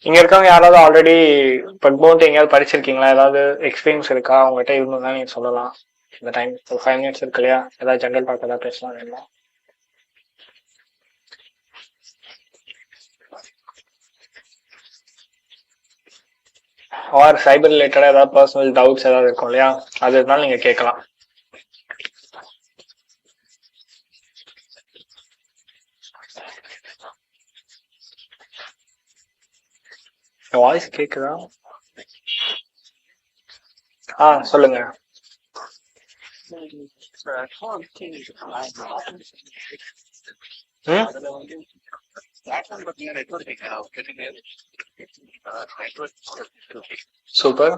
இங்க இருக்கவங்க யாராவது ஆல்ரெடி பக் பவுண்டி எங்கேயாவது படிச்சிருக்கீங்களா? ஏதாவது எக்ஸ்பீரியன்ஸ் இருக்கா உங்ககிட்ட? இருந்ததுன்னா நீங்க சொல்லலாம். இந்த டைம் ஒரு 5 minutes இருக்கு இல்லையா? ஏதாவது ஜென்ரல் டாக் ஏதாவது பேசலாம் வேணுமா? ஆர் சைபர் ரிலேட்டடா ஏதாவது பர்சனல் டவுட்ஸ் ஏதாவது இருக்கும் இல்லையா? அது இருந்தாலும் நீங்க கேட்கலாம். வாய்ஸ் கேக்குதா? சொல்லுங்க. சூப்பர்.